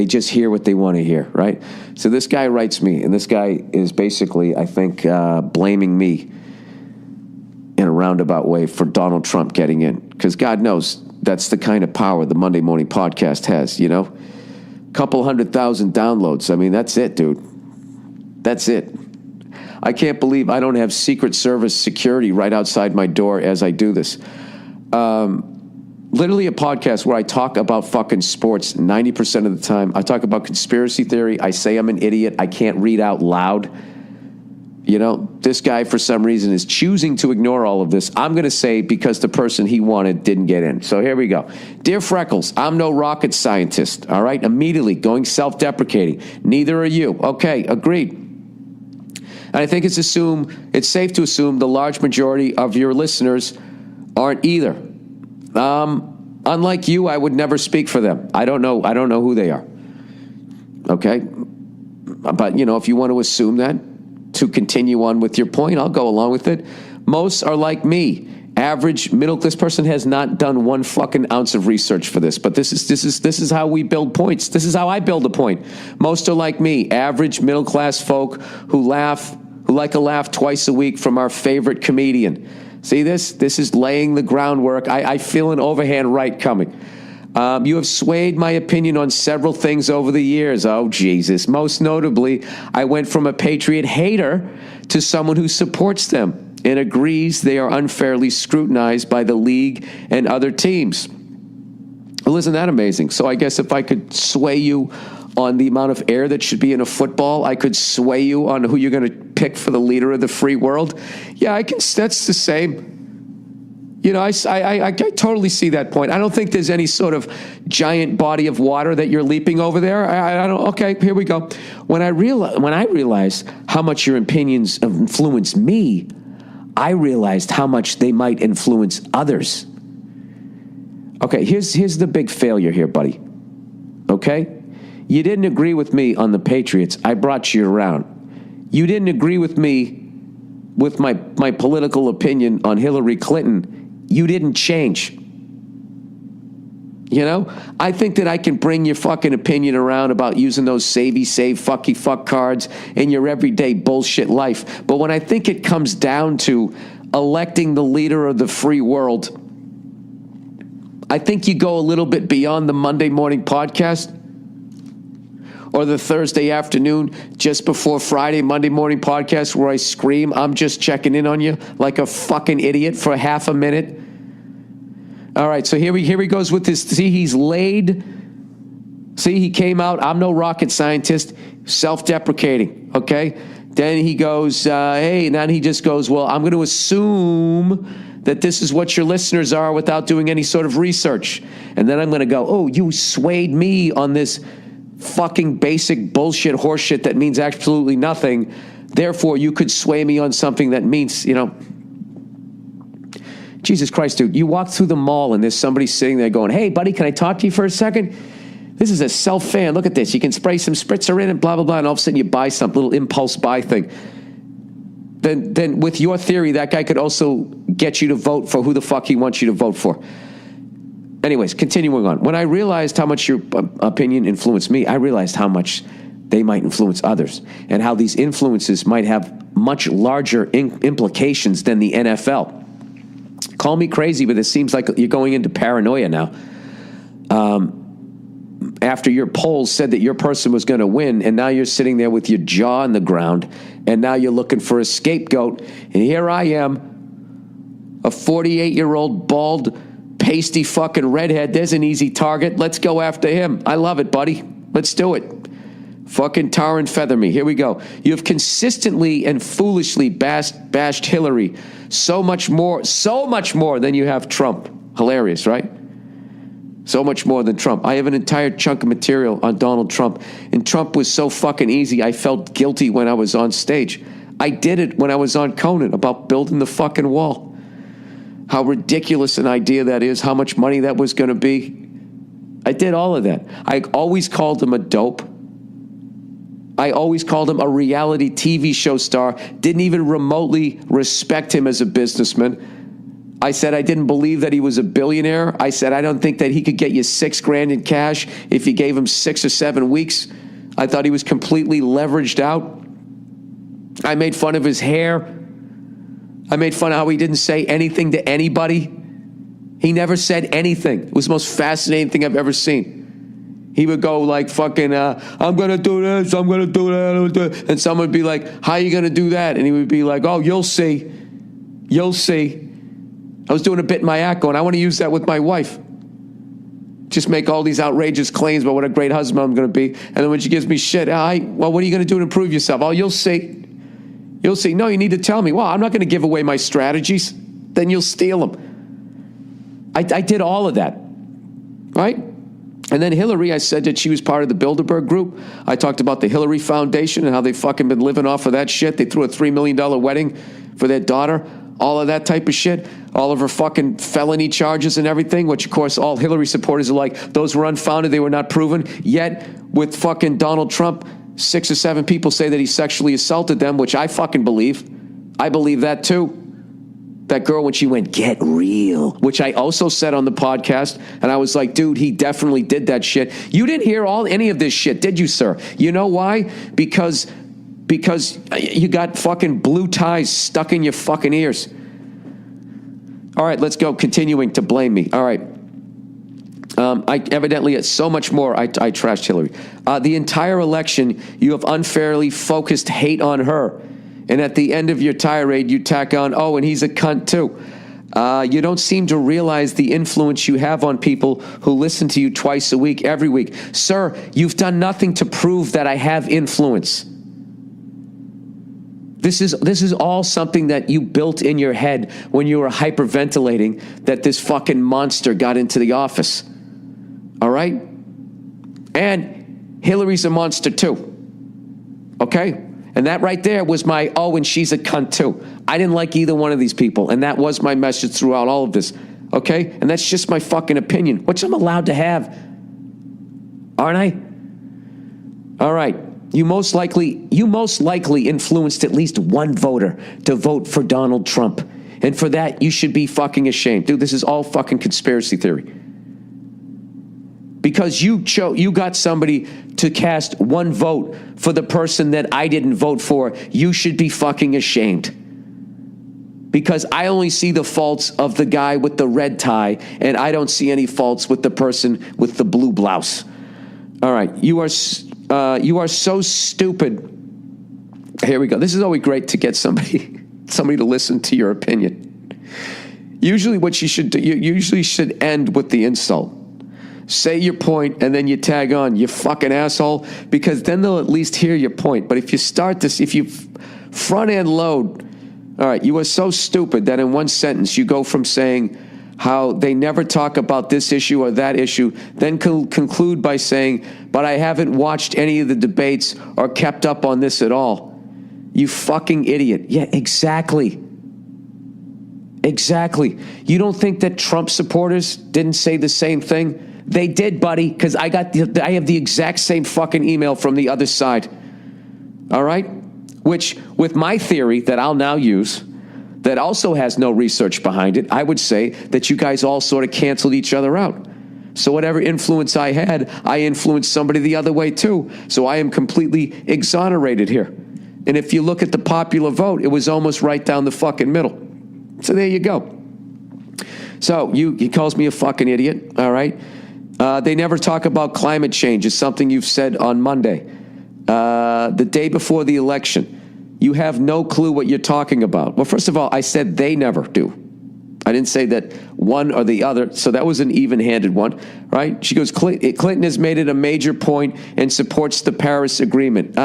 They just hear what they want to hear, right? So this guy writes me, and this guy is basically, I think, blaming me in a roundabout way for Donald Trump getting in. Because God knows that's the kind of power the Monday Morning Podcast has, you know? Couple 100,000 downloads. I mean, that's it, dude. That's it. I can't believe I don't have Secret Service security right outside my door as I do this. Literally a podcast where I talk about fucking sports 90% of the time. I talk about conspiracy theory. I say I'm an idiot. I can't read out loud. You know, this guy, for some reason, is choosing to ignore all of this. I'm going to say because the person he wanted didn't get in. So here we go. Dear Freckles, I'm no rocket scientist, all right? Immediately going self-deprecating. Neither are you. Okay, agreed. And I think it's safe to assume the large majority of your listeners aren't either. Unlike you, I would never speak for them. I don't know who they are. Okay? But, you know, if you want to assume that, to continue on with your point, I'll go along with it. Most are like me. Average middle-class person has not done one fucking ounce of research for this. But this is how we build points. This is how I build a point. Most are like me. Average middle-class folk who like a laugh twice a week from our favorite comedian. See this? This is laying the groundwork. I feel an overhand right coming. You have swayed my opinion on several things over the years. Oh, Jesus. Most notably, I went from a Patriot hater to someone who supports them and agrees they are unfairly scrutinized by the league and other teams. Well, isn't that amazing? So I guess if I could sway you on the amount of air that should be in a football, I could sway you on who you're going to pick for the leader of the free world. Yeah, I can. That's the same. You know, I totally see that point. I don't think there's any sort of giant body of water that you're leaping over there. I don't. Okay, here we go. When I realized how much your opinions influence me, I realized how much they might influence others. Okay, here's the big failure here, buddy. Okay, you didn't agree with me on the Patriots. I brought you around. You didn't agree with me with my political opinion on Hillary Clinton. You didn't change. You know? I think that I can bring your fucking opinion around about using those savey save fucky fuck cards in your everyday bullshit life. But when I think it comes down to electing the leader of the free world, I think you go a little bit beyond the Monday Morning Podcast or the Thursday afternoon just before Friday Monday Morning Podcast where I scream, I'm just checking in on you like a fucking idiot for half a minute. All right, so here he goes with this. See, he's laid. See, he came out, I'm no rocket scientist, self-deprecating, okay? Then he goes, hey, and then he just goes, well, I'm going to assume that this is what your listeners are without doing any sort of research. And then I'm going to go, oh, you swayed me on this fucking basic bullshit horseshit that means absolutely nothing. Therefore, you could sway me on something that means, you know, Jesus Christ, dude, you walk through the mall and there's somebody sitting there going, hey, buddy, can I talk to you for a second? This is a self-fan. Look at this. You can spray some spritzer in it, blah, blah, blah, and all of a sudden you buy some little impulse buy thing. Then with your theory, that guy could also get you to vote for who the fuck he wants you to vote for. Anyways, continuing on. When I realized how much your opinion influenced me, I realized how much they might influence others and how these influences might have much larger implications than the NFL. Call me crazy, but it seems like you're going into paranoia now. After your polls said that your person was going to win, and now you're sitting there with your jaw on the ground, and now you're looking for a scapegoat. And here I am, a 48-year-old, bald, pasty fucking redhead. There's an easy target. Let's go after him. I love it, buddy. Let's do it. Fucking tar and feather me. Here we go. You have consistently and foolishly bashed Hillary so much more than you have Trump. Hilarious, right? So much more than Trump. I have an entire chunk of material on Donald Trump, and Trump was so fucking easy, I felt guilty when I was on stage. I did it when I was on Conan about building the fucking wall. How ridiculous an idea that is, how much money that was going to be. I did all of that. I always called him a dope. I always called him a reality TV show star. Didn't even remotely respect him as a businessman. I said I didn't believe that he was a billionaire. I said I don't think that he could get you $6,000 in cash if you gave him 6 or 7 weeks. I thought he was completely leveraged out. I made fun of his hair. I made fun of how he didn't say anything to anybody. He never said anything. It was the most fascinating thing I've ever seen. He would go like fucking, I'm going to do this, I'm going to do that. And someone would be like, how are you going to do that? And he would be like, oh, you'll see. You'll see. I was doing a bit in my act going, I want to use that with my wife. Just make all these outrageous claims about what a great husband I'm going to be. And then when she gives me shit, well, what are you going to do to improve yourself? Oh, you'll see. You'll see. No, you need to tell me. Well, I'm not going to give away my strategies. Then you'll steal them. I did all of that. Right? And then Hillary, I said that she was part of the Bilderberg group. I talked about the Hillary Foundation and how they fucking been living off of that shit. They threw a $3 million wedding for their daughter. All of that type of shit. All of her fucking felony charges and everything, which, of course, all Hillary supporters are like, those were unfounded, they were not proven. Yet, with fucking Donald Trump, 6 or 7 people say that he sexually assaulted them, which I fucking believe. I believe that, too. That girl, when she went, get real, which I also said on the podcast, and I was like, dude, he definitely did that shit. You didn't hear any of this shit, did you, sir? You know why? Because you got fucking blue ties stuck in your fucking ears. All right, let's go. Continuing to blame me. All right. I evidently, it's so much more. I trashed Hillary. The entire election, you have unfairly focused hate on her. And at the end of your tirade, you tack on, oh, and he's a cunt too. You don't seem to realize the influence you have on people who listen to you twice a week, every week. Sir, you've done nothing to prove that I have influence. This is all something that you built in your head when you were hyperventilating that this fucking monster got into the office. All right? And Hillary's a monster too. Okay? And that right there was my, oh, and she's a cunt too. I didn't like either one of these people. And that was my message throughout all of this. Okay? And that's just my fucking opinion, which I'm allowed to have. Aren't I? All right. You most likely influenced at least one voter to vote for Donald Trump. And for that, you should be fucking ashamed. Dude, this is all fucking conspiracy theory. Because you got somebody to cast one vote for the person that I didn't vote for, you should be fucking ashamed. Because I only see the faults of the guy with the red tie, and I don't see any faults with the person with the blue blouse. All right, you are so stupid. Here we go. This is always great to get somebody to listen to your opinion. Usually what you should do, you usually should end with the insult. Say your point, and then you tag on, you fucking asshole, because then they'll at least hear your point. But if you start this, if you front end load, all right, you are so stupid that in one sentence you go from saying how they never talk about this issue or that issue, then conclude by saying, but I haven't watched any of the debates or kept up on this at all. You fucking idiot. Yeah, exactly. Exactly. You don't think that Trump supporters didn't say the same thing? They did, buddy, because I have the exact same fucking email from the other side. All right? Which, with my theory that I'll now use, that also has no research behind it, I would say that you guys all sort of canceled each other out. So whatever influence I had, I influenced somebody the other way too. So I am completely exonerated here. And if you look at the popular vote, it was almost right down the fucking middle. So there you go. So he calls me a fucking idiot, all right? They never talk about climate change. It's something you've said on Monday. The day before the election. You have no clue what you're talking about. Well, first of all, I said they never do. I didn't say that one or the other, so that was an even-handed one, right? She goes, Clinton has made it a major point and supports the Paris Agreement.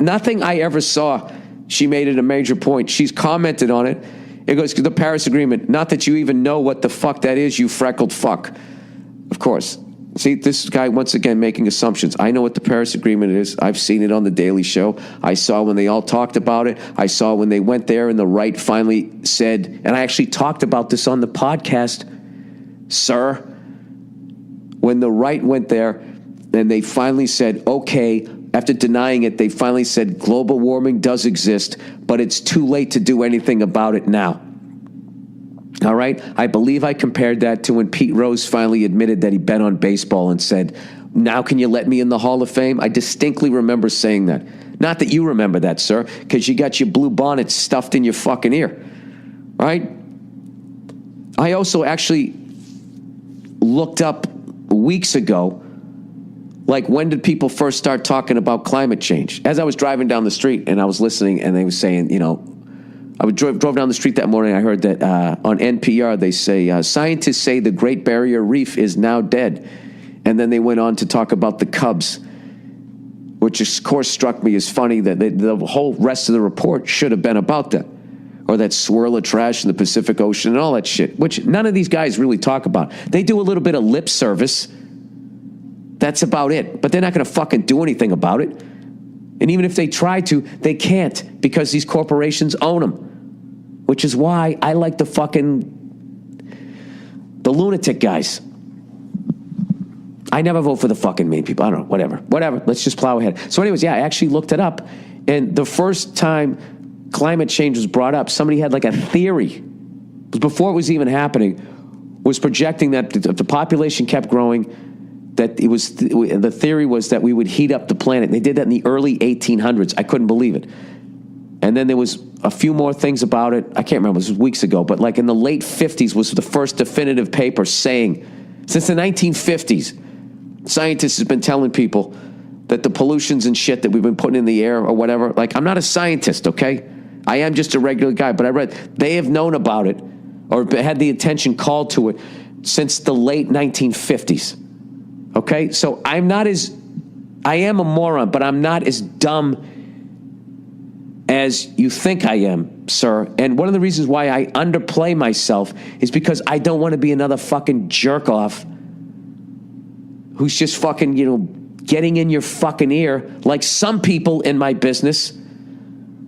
Nothing I ever saw, she made it a major point. She's commented on it. It goes, the Paris Agreement. Not that you even know what the fuck that is, you freckled fuck. Of course. See, this guy, once again, making assumptions. I know what the Paris Agreement is. I've seen it on The Daily Show. I saw when they all talked about it. I saw when they went there and the right finally said, and I actually talked about this on the podcast, sir, when the right went there and they finally said, okay, after denying it, they finally said global warming does exist, but it's too late to do anything about it now. All right? I believe I compared that to when Pete Rose finally admitted that he bet on baseball and said, now can you let me in the Hall of Fame? I distinctly remember saying that. Not that you remember that, sir, because you got your blue bonnet stuffed in your fucking ear. Right? I also actually looked up weeks ago, like, when did people first start talking about climate change? As I was driving down the street and I was listening, and they were saying, I drove down the street that morning. I heard that on NPR they say, scientists say the Great Barrier Reef is now dead. And then they went on to talk about the Cubs, which of course struck me as funny that the whole rest of the report should have been about that. Or that swirl of trash in the Pacific Ocean and all that shit, which none of these guys really talk about. They do a little bit of lip service. That's about it. But they're not going to fucking do anything about it. And even if they try to, they can't, because these corporations own them. Which is why I like the lunatic guys. I never vote for the fucking mean people. I don't know, whatever. Let's just plow ahead. So anyways, I actually looked it up. And the first time climate change was brought up, somebody had like a theory, before it was even happening, was projecting that if the population kept growing, that the theory was that we would heat up the planet. They did that in the early 1800s. I couldn't believe it. And then there was a few more things about it. I can't remember, it was weeks ago, but like in the late 50s was the first definitive paper saying, since the 1950s, scientists have been telling people that the pollutions and shit that we've been putting in the air or whatever, like, I'm not a scientist, okay? I am just a regular guy, but I read they have known about it or had the attention called to it since the late 1950s. Okay? So I am a moron, but I'm not as dumb as you think I am, sir. And one of the reasons why I underplay myself is because I don't want to be another fucking jerk off who's just fucking, getting in your fucking ear like some people in my business.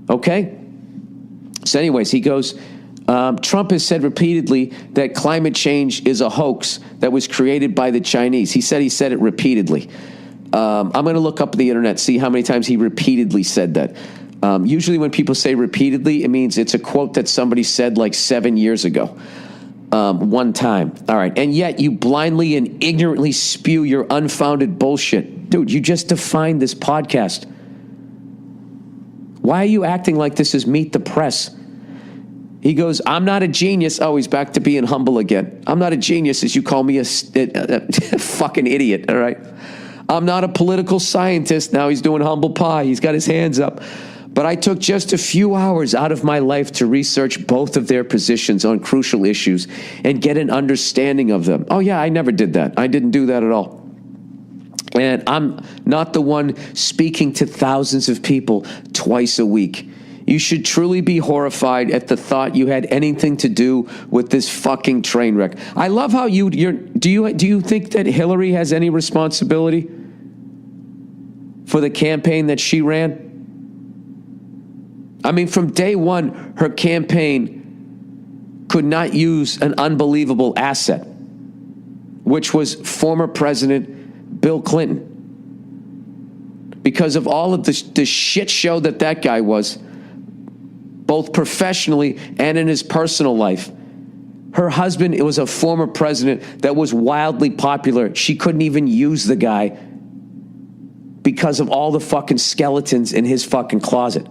Okay? So anyways, he goes, Trump has said repeatedly that climate change is a hoax that was created by the Chinese. He said it repeatedly. I'm going to look up the internet, see how many times he repeatedly said that. Usually when people say repeatedly, it means it's a quote that somebody said like 7 years ago. One time. All right. And yet you blindly and ignorantly spew your unfounded bullshit. Dude, you just defined this podcast. Why are you acting like this is Meet the Press? He goes, I'm not a genius. Oh, he's back to being humble again. I'm not a genius as you call me a fucking idiot, all right? I'm not a political scientist. Now he's doing humble pie. He's got his hands up. But I took just a few hours out of my life to research both of their positions on crucial issues and get an understanding of them. Oh, yeah, I never did that. I didn't do that at all. And I'm not the one speaking to thousands of people twice a week. You should truly be horrified at the thought you had anything to do with this fucking train wreck. I love how do you think that Hillary has any responsibility for the campaign that she ran? I mean, from day one, her campaign could not use an unbelievable asset, which was former President Bill Clinton. Because of all of the shit show that guy was, both professionally and in his personal life. Her husband, it was a former president that was wildly popular. She couldn't even use the guy because of all the fucking skeletons in his fucking closet.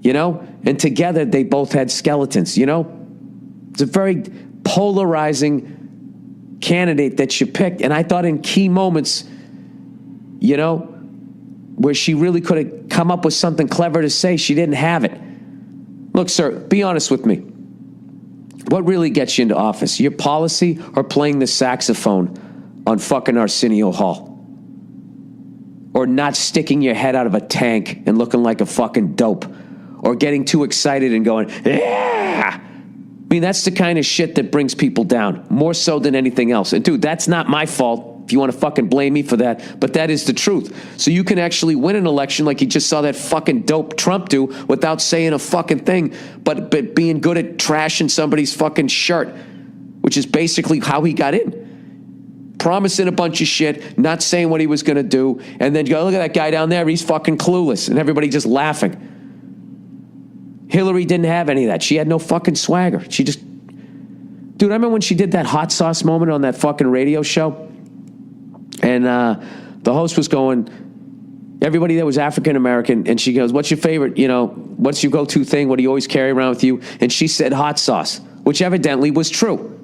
And together they both had skeletons, It's a very polarizing candidate that you picked. And I thought in key moments, where she really could have come up with something clever to say, she didn't have it. Look, sir, be honest with me. What really gets you into office? Your policy or playing the saxophone on fucking Arsenio Hall? Or not sticking your head out of a tank and looking like a fucking dope? Or getting too excited and going, yeah! I mean, that's the kind of shit that brings people down, more so than anything else. And dude, that's not my fault if you want to fucking blame me for that, but that is the truth. So you can actually win an election like you just saw that fucking dope Trump do without saying a fucking thing, but being good at trashing somebody's fucking shirt, which is basically how he got in. Promising a bunch of shit, not saying what he was going to do, and then go, look at that guy down there, he's fucking clueless, and everybody just laughing. Hillary didn't have any of that. She had no fucking swagger. She just Dude, I remember when she did that hot sauce moment on that fucking radio show. And the host was going, everybody there was African American, and she goes, what's your favorite, what's your go-to thing? What do you always carry around with you? And she said hot sauce, which evidently was true.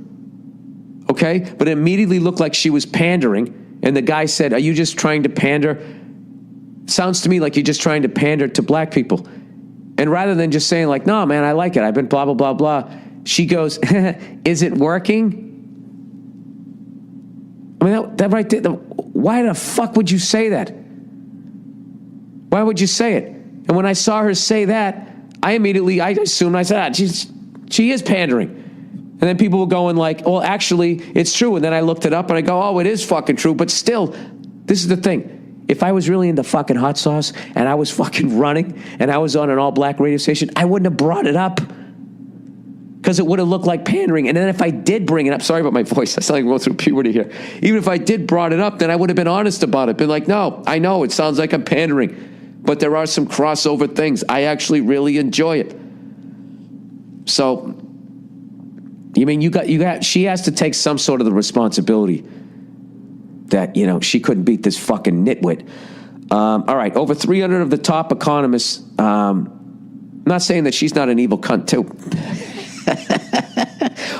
Okay? But it immediately looked like she was pandering. And the guy said, are you just trying to pander? Sounds to me like you're just trying to pander to black people. And rather than just saying like, no, man, I like it. I've been blah, blah, blah, blah. She goes, is it working? I mean, that right there, why the fuck would you say that? Why would you say it? And when I saw her say that, I assumed, I said, she is pandering. And then people were going like, well, actually, it's true. And then I looked it up and I go, oh, it is fucking true. But still, this is the thing. If I was really into fucking hot sauce and I was fucking running and I was on an all-black radio station, I wouldn't have brought it up because it would have looked like pandering. And then if I did bring it up, sorry about my voice, I sound like I'm going through puberty here. Even if I did brought it up, then I would have been honest about it. Been like, no, I know it sounds like I'm pandering, but there are some crossover things. I actually really enjoy it. So, you mean she has to take some sort of the responsibility that, she couldn't beat this fucking nitwit. All right, over 300 of the top economists, I'm not saying that she's not an evil cunt too.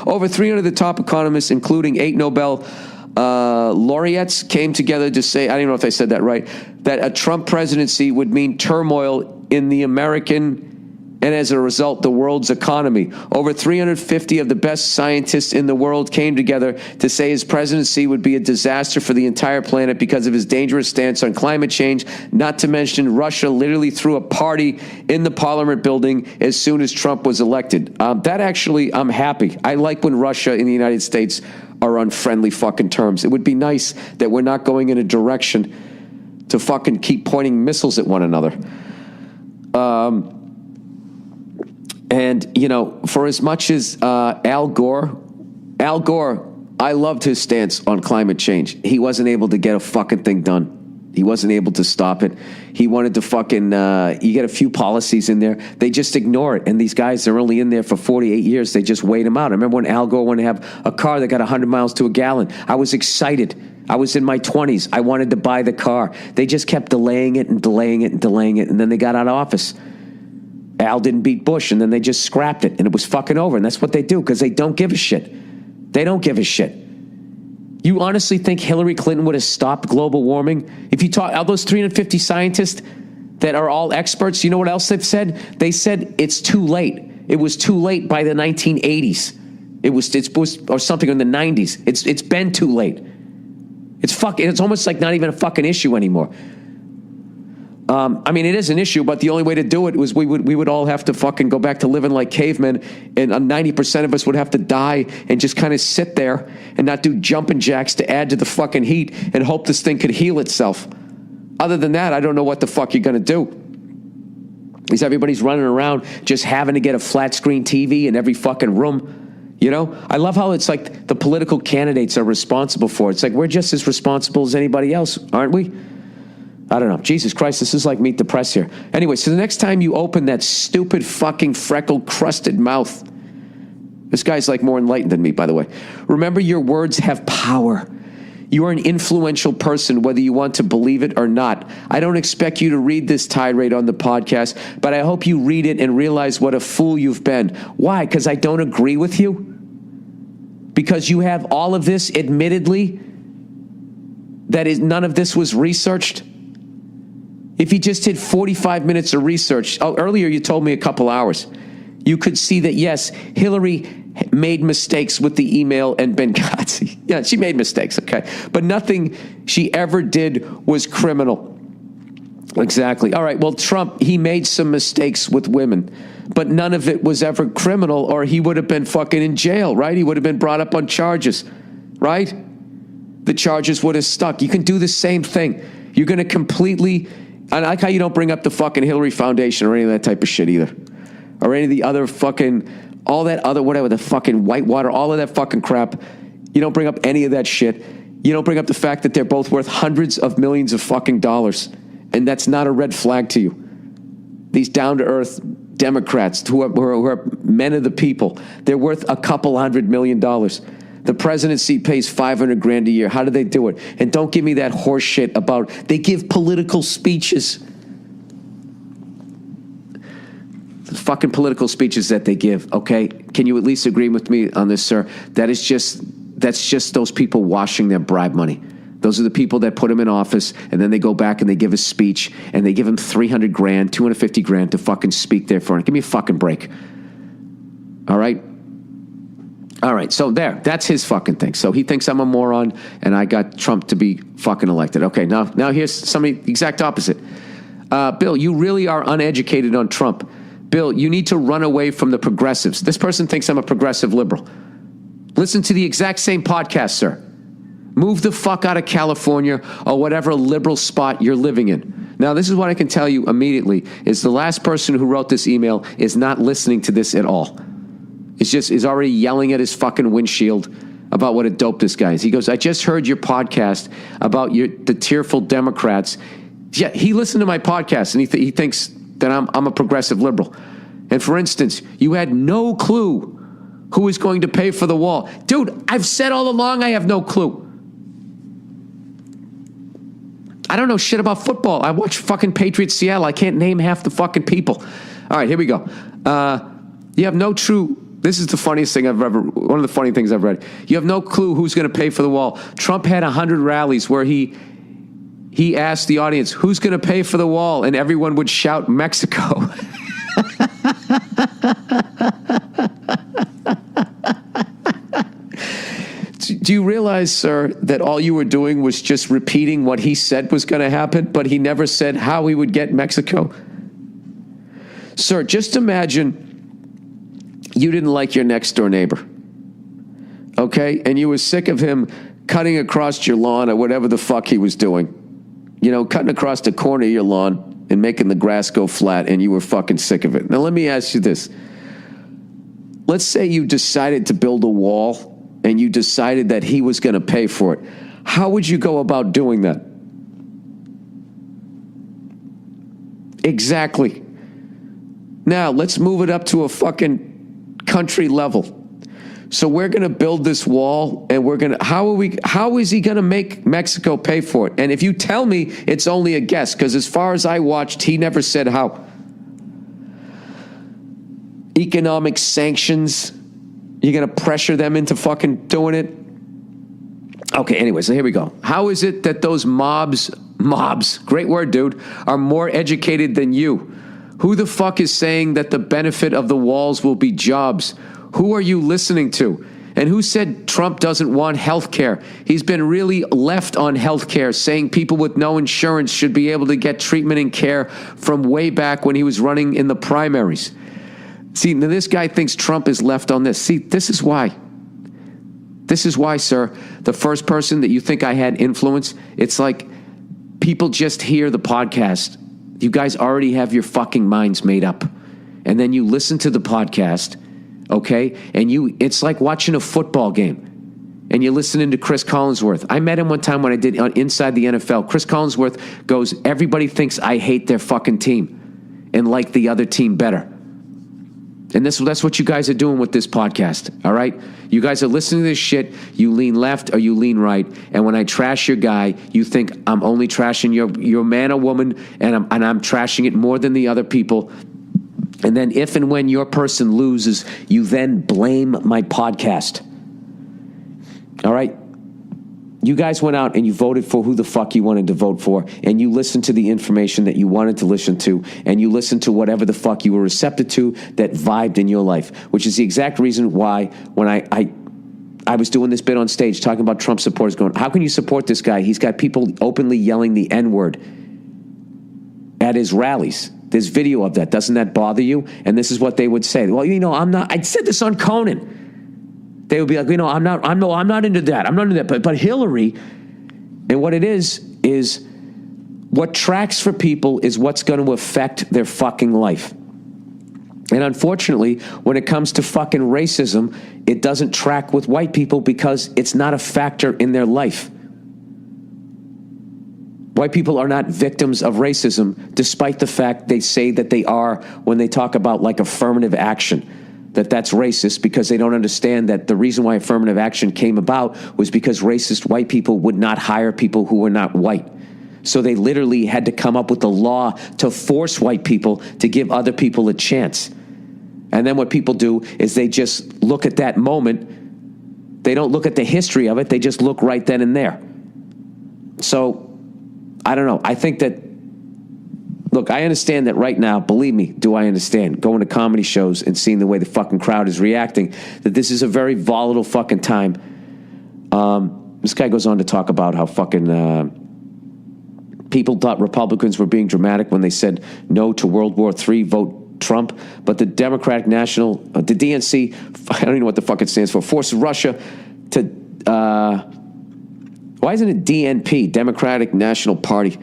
Over 300 of the top economists, including 8 Nobel laureates, came together to say, I don't even know if I said that right, that a Trump presidency would mean turmoil in the American and as a result, the world's economy. Over 350 of the best scientists in the world came together to say his presidency would be a disaster for the entire planet because of his dangerous stance on climate change, not to mention Russia literally threw a party in the Parliament building as soon as Trump was elected. That actually, I'm happy. I like when Russia and the United States are on friendly fucking terms. It would be nice that we're not going in a direction to fucking keep pointing missiles at one another. And, for as much as Al Gore, I loved his stance on climate change. He wasn't able to get a fucking thing done. He wasn't able to stop it. He wanted to fucking, you get a few policies in there. They just ignore it. And these guys, they're only in there for 48 years. They just wait them out. I remember when Al Gore wanted to have a car that got 100 miles to a gallon. I was excited. I was in my 20s. I wanted to buy the car. They just kept delaying it and delaying it and delaying it. And then they got out of office. Al didn't beat Bush, and then they just scrapped it, and it was fucking over. And that's what they do, because they don't give a shit. They don't give a shit. You honestly think Hillary Clinton would have stopped global warming? If you talk, all those 350 scientists that are all experts, you know what else they've said? They said it's too late. It was too late by the 1980s. It was or something in the 90s. It's been too late. It's almost like not even a fucking issue anymore. I mean, it is an issue, but the only way to do it was we would all have to fucking go back to living like cavemen, and 90% of us would have to die and just kind of sit there and not do jumping jacks to add to the fucking heat and hope this thing could heal itself. Other than that, I don't know what the fuck you're going to do. Because everybody's running around just having to get a flat screen TV in every fucking room. I love how it's like the political candidates are responsible for it. It's like we're just as responsible as anybody else, aren't we? I don't know. Jesus Christ, this is like Meet the Press here. Anyway, so the next time you open that stupid fucking freckled-crusted mouth, this guy's like more enlightened than me, by the way. Remember, your words have power. You are an influential person, whether you want to believe it or not. I don't expect you to read this tirade on the podcast, but I hope you read it and realize what a fool you've been. Why? Because I don't agree with you? Because you have all of this, admittedly, none of this was researched? If you just did 45 minutes of research, earlier you told me a couple hours, you could see that, yes, Hillary made mistakes with the email and Benghazi. Yeah, she made mistakes, okay. But nothing she ever did was criminal. Exactly. All right, well, Trump, he made some mistakes with women, but none of it was ever criminal, or he would have been fucking in jail, right? He would have been brought up on charges, right? The charges would have stuck. You can do the same thing. You're going to completely... I like how you don't bring up the fucking Hillary Foundation or any of that type of shit either. Or any of the other fucking, all that other, whatever, the fucking Whitewater, all of that fucking crap. You don't bring up any of that shit. You don't bring up the fact that they're both worth hundreds of millions of fucking dollars. And that's not a red flag to you. These down-to-earth Democrats who are men of the people. They're worth a couple $100 million. The presidency pays $500,000 a year. How do they do it? And don't give me that horse shit about they give political speeches. The fucking political speeches that they give, okay? Can you at least agree with me on this, sir? That's just those people washing their bribe money. Those are the people that put him in office, and then they go back and they give a speech, and they give him $300,000, $250,000 to fucking speak there for him. Give me a fucking break. All right? All right, so that's his fucking thing. So he thinks I'm a moron, and I got Trump to be fucking elected. Okay, now here's somebody exact opposite. Bill, you really are uneducated on Trump. Bill, you need to run away from the progressives. This person thinks I'm a progressive liberal. Listen to the exact same podcast, sir. Move the fuck out of California or whatever liberal spot you're living in. Now, this is what I can tell you immediately, is the last person who wrote this email is not listening to this at all. Is already yelling at his fucking windshield about what a dope this guy is. He goes, I just heard your podcast about the tearful Democrats. Yeah, he listened to my podcast, and he thinks that I'm a progressive liberal. And for instance, you had no clue who is going to pay for the wall. Dude, I've said all along I have no clue. I don't know shit about football. I watch fucking Patriots Seattle. I can't name half the fucking people. All right, here we go. You have no true... This is the funniest thing I've ever... One of the funny things I've read. You have no clue who's going to pay for the wall. Trump had 100 rallies where he asked the audience, who's going to pay for the wall? And everyone would shout, Mexico. Do you realize, sir, that all you were doing was just repeating what he said was going to happen, but he never said how he would get Mexico? Sir, just imagine you didn't like your next door neighbor, okay? And you were sick of him cutting across your lawn or whatever the fuck he was doing. You know, cutting across the corner of your lawn and making the grass go flat, and you were fucking sick of it. Now, let me ask you this. Let's say you decided to build a wall and you decided that he was going to pay for it. How would you go about doing that? Exactly. Now, let's move it up to a fucking country level. So we're going to build this wall, and how is he going to make Mexico pay for it? And if you tell me it's only a guess, because as far as I watched, he never said how. Economic sanctions, you're going to pressure them into fucking doing it? Okay, anyway, so here we go. How is it that those mobs, great word, dude, are more educated than you? Who the fuck is saying that the benefit of the walls will be jobs? Who are you listening to? And who said Trump doesn't want health care? He's been really left on health care, saying people with no insurance should be able to get treatment and care from way back when he was running in the primaries. See, now this guy thinks Trump is left on this. See, this is why. This is why, sir, the first person that you think I had influence, it's like people just hear the podcast. You guys already have your fucking minds made up. And then you listen to the podcast, okay? And it's like watching a football game. And you're listening to Chris Collinsworth. I met him one time when I did Inside the NFL. Chris Collinsworth goes, everybody thinks I hate their fucking team and like the other team better. And that's what you guys are doing with this podcast, all right? You guys are listening to this shit. You lean left or you lean right. And when I trash your guy, you think I'm only trashing your man or woman, and I'm trashing it more than the other people. And then if and when your person loses, you then blame my podcast. All right? You guys went out and you voted for who the fuck you wanted to vote for, and you listened to the information that you wanted to listen to, and you listened to whatever the fuck you were receptive to that vibed in your life, which is the exact reason why when I was doing this bit on stage talking about Trump supporters going, how can you support this guy? He's got people openly yelling the N-word at his rallies. There's video of that. Doesn't that bother you? And this is what they would say. Well, I said this on Conan. They would be like, I'm not into that. I'm not into that. But Hillary, and what it is what tracks for people is what's going to affect their fucking life. And unfortunately, when it comes to fucking racism, it doesn't track with white people because it's not a factor in their life. White people are not victims of racism, despite the fact they say that they are when they talk about like affirmative action, that's racist, because they don't understand that the reason why affirmative action came about was because racist white people would not hire people who were not white. So they literally had to come up with a law to force white people to give other people a chance. And then what people do is they just look at that moment. They don't look at the history of it. They just look right then and there. So I don't know. I think that, look, I understand that right now, believe me, do I understand, going to comedy shows and seeing the way the fucking crowd is reacting, that this is a very volatile fucking time. This guy goes on to talk about how fucking people thought Republicans were being dramatic when they said no to World War III, vote Trump. But the Democratic National, the DNC, I don't even know what the fuck it stands for, forced Russia to... why isn't it DNP, Democratic National Party?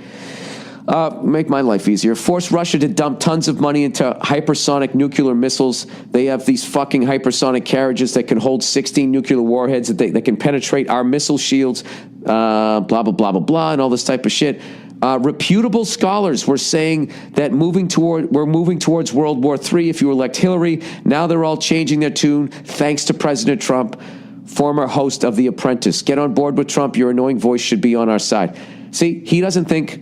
Make my life easier. Force Russia to dump tons of money into hypersonic nuclear missiles. They have these fucking hypersonic carriages that can hold 16 nuclear warheads that can penetrate our missile shields, blah, blah, blah, blah, blah, and all this type of shit. Reputable scholars were saying that we're moving towards World War III if you elect Hillary. Now they're all changing their tune thanks to President Trump. Former host of The Apprentice. Get on board with Trump. Your annoying voice should be on our side. See, he doesn't think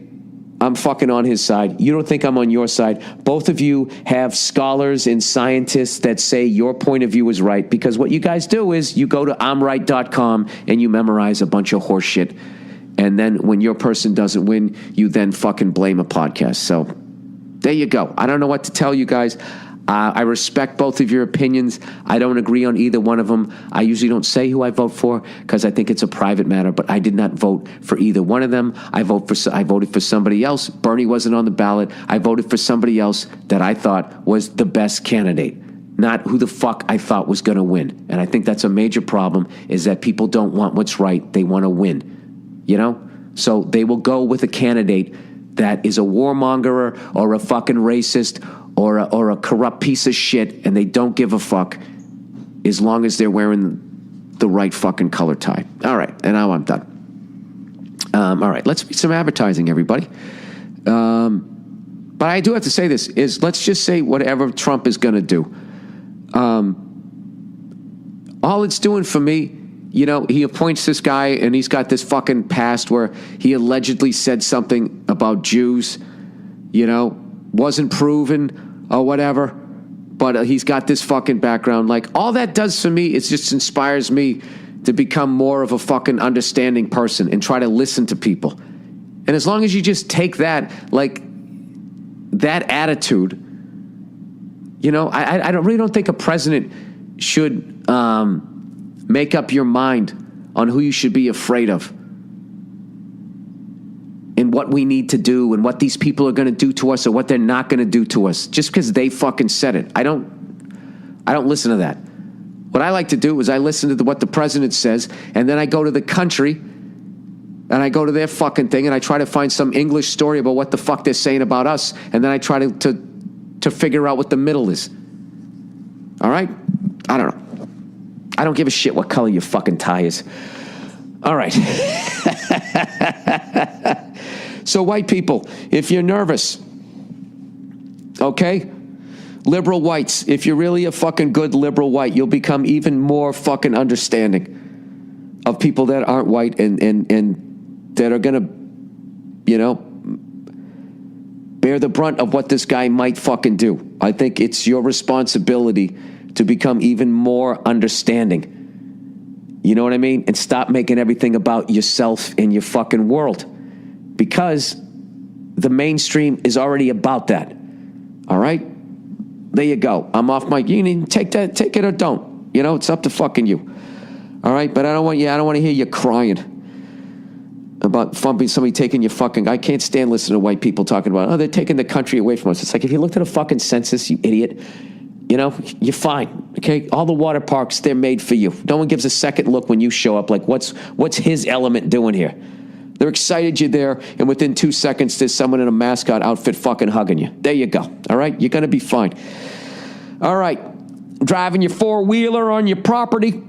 I'm fucking on his side. You don't think I'm on your side. Both of you have scholars and scientists that say your point of view is right, because what you guys do is you go to I'mRight.com and you memorize a bunch of horse shit. And then when your person doesn't win, you then fucking blame a podcast. So there you go. I don't know what to tell you guys. I respect both of your opinions. I don't agree on either one of them. I usually don't say who I vote for because I think it's a private matter, but I did not vote for either one of them. I voted for somebody else. Bernie wasn't on the ballot. I voted for somebody else that I thought was the best candidate, not who the fuck I thought was going to win. And I think that's a major problem, is that people don't want what's right. They want to win, you know? So they will go with a candidate that is a warmonger or a fucking racist or a corrupt piece of shit, and they don't give a fuck as long as they're wearing the right fucking color tie. All right, and now I'm done. All right, let's read some advertising, everybody. But I do have to say this, is let's just say whatever Trump is going to do. All it's doing for me, you know, he appoints this guy, and he's got this fucking past where he allegedly said something about Jews, you know, wasn't proven or whatever, but he's got this fucking background. Like, all that does for me is just inspires me to become more of a fucking understanding person and try to listen to people. And as long as you just take that, like, that attitude, you know, I really don't think a president should make up your mind on who you should be afraid of and what we need to do and what these people are going to do to us or what they're not going to do to us just because they fucking said it. I don't listen to that. What I like to do is I listen to what the president says, and then I go to the country and I go to their fucking thing and I try to find some English story about what the fuck they're saying about us, and then I try to figure out what the middle is. All right? I don't know. I don't give a shit what color your fucking tie is. All right. So white people, if you're nervous, okay? Liberal whites, if you're really a fucking good liberal white, you'll become even more fucking understanding of people that aren't white and that are going to, you know, bear the brunt of what this guy might fucking do. I think it's your responsibility to become even more understanding. You know what I mean? And stop making everything about yourself and your fucking world, because the mainstream is already about that. All right? There you go. I'm off my... You need to take it or don't. You know, it's up to fucking you. All right? But I don't want to hear you crying about somebody taking your fucking... I can't stand listening to white people talking about, oh, they're taking the country away from us. It's like, if you looked at a fucking census, you idiot, you know, you're fine, okay? All the water parks, they're made for you. No one gives a second look when you show up. Like, what's his element doing here? They're excited you're there, and within 2 seconds, there's someone in a mascot outfit fucking hugging you. There you go, all right? You're going to be fine. All right, driving your four-wheeler on your property,